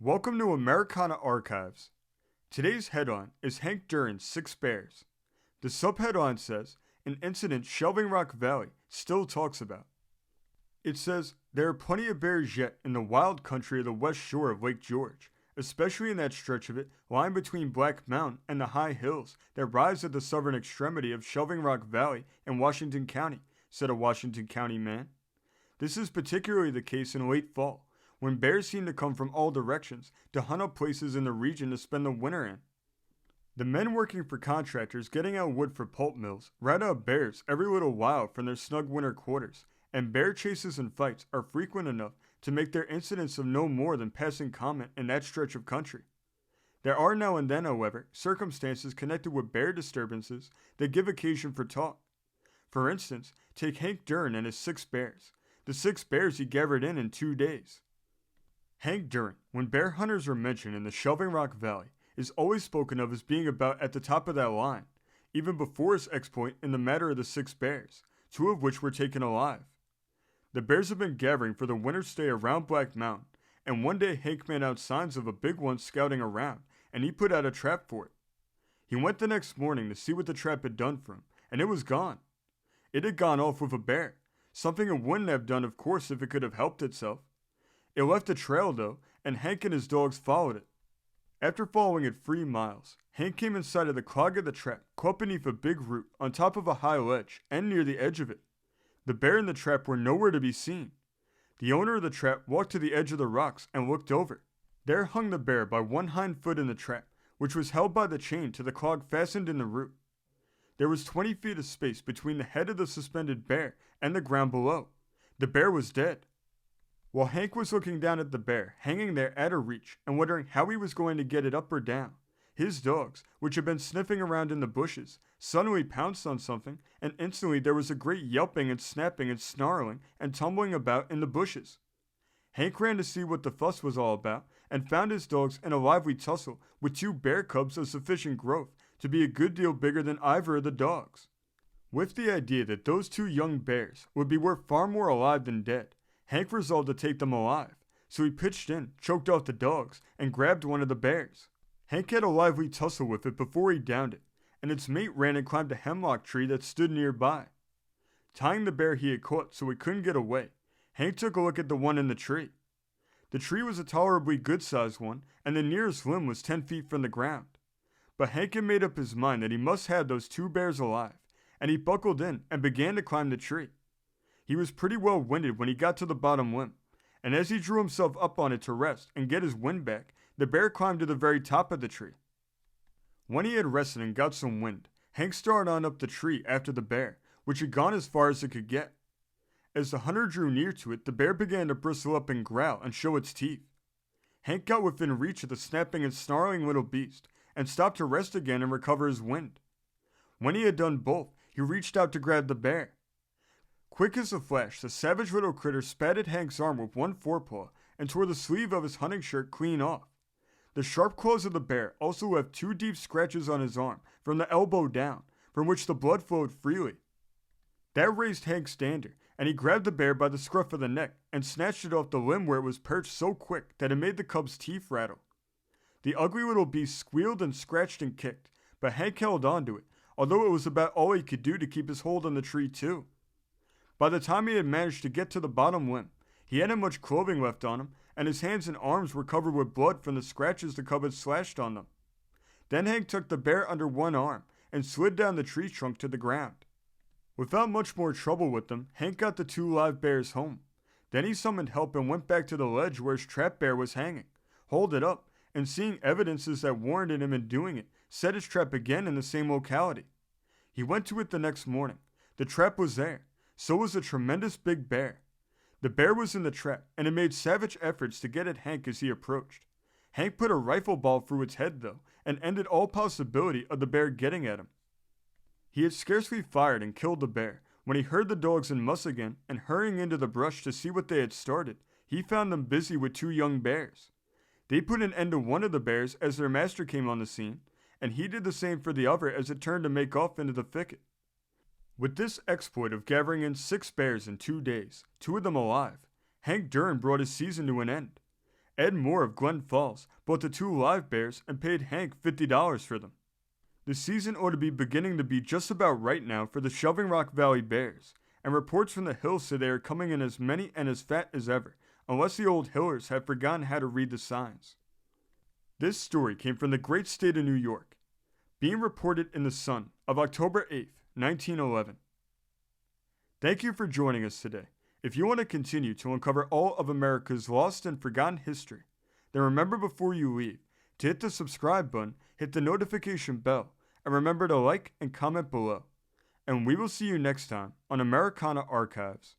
Welcome to Americana Archives. Today's headline is Hank Durrin's 6 Bears. The subheadline says, an incident Shelving Rock Valley still talks about. It says, there are plenty of bears yet in the wild country of the west shore of Lake George, especially in that stretch of it lying between Black Mountain and the high hills that rise at the southern extremity of Shelving Rock Valley in Washington County, said a Washington County man. This is particularly the case in late fall, when bears seem to come from all directions to hunt up places in the region to spend the winter in. The men working for contractors getting out wood for pulp mills rout out bears every little while from their snug winter quarters, and bear chases and fights are frequent enough to make their incidents of no more than passing comment in that stretch of country. There are now and then, however, circumstances connected with bear disturbances that give occasion for talk. For instance, take Hank Durrin and his 6 bears, the 6 bears he gathered in 2 days. Hank Durrin, when bear hunters are mentioned in the Shelving Rock Valley, is always spoken of as being about at the top of that line, even before his exploit in the matter of the 6 bears, 2 of which were taken alive. The bears have been gathering for the winter stay around Black Mountain, and one day Hank made out signs of a big one scouting around, and he put out a trap for it. He went the next morning to see what the trap had done for him, and it was gone. It had gone off with a bear, something it wouldn't have done, of course, if it could have helped itself. It left a trail, though, and Hank and his dogs followed it. After following it 3 miles, Hank came in sight of the clog of the trap, caught beneath a big root on top of a high ledge and near the edge of it. The bear and the trap were nowhere to be seen. The owner of the trap walked to the edge of the rocks and looked over. There hung the bear by one hind foot in the trap, which was held by the chain to the clog fastened in the root. There was 20 feet of space between the head of the suspended bear and the ground below. The bear was dead. While Hank was looking down at the bear, hanging there at a reach, and wondering how he was going to get it up or down, his dogs, which had been sniffing around in the bushes, suddenly pounced on something, and instantly there was a great yelping and snapping and snarling and tumbling about in the bushes. Hank ran to see what the fuss was all about, and found his dogs in a lively tussle with 2 bear cubs of sufficient growth to be a good deal bigger than either of the dogs. With the idea that those 2 young bears would be worth far more alive than dead, Hank resolved to take them alive, so he pitched in, choked off the dogs, and grabbed one of the bears. Hank had a lively tussle with it before he downed it, and its mate ran and climbed a hemlock tree that stood nearby. Tying the bear he had caught so he couldn't get away, Hank took a look at the one in the tree. The tree was a tolerably good-sized one, and the nearest limb was 10 feet from the ground. But Hank had made up his mind that he must have those 2 bears alive, and he buckled in and began to climb the tree. He was pretty well winded when he got to the bottom limb, and as he drew himself up on it to rest and get his wind back, the bear climbed to the very top of the tree. When he had rested and got some wind, Hank started on up the tree after the bear, which had gone as far as it could get. As the hunter drew near to it, the bear began to bristle up and growl and show its teeth. Hank got within reach of the snapping and snarling little beast, and stopped to rest again and recover his wind. When he had done both, he reached out to grab the bear. Quick as a flash, the savage little critter spat at Hank's arm with one forepaw and tore the sleeve of his hunting shirt clean off. The sharp claws of the bear also left 2 deep scratches on his arm from the elbow down, from which the blood flowed freely. That raised Hank's dander, and he grabbed the bear by the scruff of the neck and snatched it off the limb where it was perched so quick that it made the cub's teeth rattle. The ugly little beast squealed and scratched and kicked, but Hank held on to it, although it was about all he could do to keep his hold on the tree too. By the time he had managed to get to the bottom limb, he hadn't much clothing left on him, and his hands and arms were covered with blood from the scratches the cub had slashed on them. Then Hank took the bear under one arm and slid down the tree trunk to the ground. Without much more trouble with them, Hank got the 2 live bears home. Then he summoned help and went back to the ledge where his trap bear was hanging, hauled it up, and seeing evidences that warranted him in doing it, set his trap again in the same locality. He went to it the next morning. The trap was there. So was a tremendous big bear. The bear was in the trap, and it made savage efforts to get at Hank as he approached. Hank put a rifle ball through its head, though, and ended all possibility of the bear getting at him. He had scarcely fired and killed the bear when he heard the dogs in muss again, and hurrying into the brush to see what they had started, he found them busy with 2 young bears. They put an end to one of the bears as their master came on the scene, and he did the same for the other as it turned to make off into the thicket. With this exploit of gathering in 6 bears in 2 days, 2 of them alive, Hank Durrin brought his season to an end. Ed Moore of Glen Falls bought the 2 live bears and paid Hank $50 for them. The season ought to be beginning to be just about right now for the Shelving Rock Valley Bears, and reports from the Hill say they are coming in as many and as fat as ever, unless the old Hillers have forgotten how to read the signs. This story came from the great state of New York, being reported in the Sun of October 8th, 1911. Thank you for joining us today. If you want to continue to uncover all of America's lost and forgotten history, then remember before you leave to hit the subscribe button, hit the notification bell, and remember to like and comment below. And we will see you next time on Americana Archives.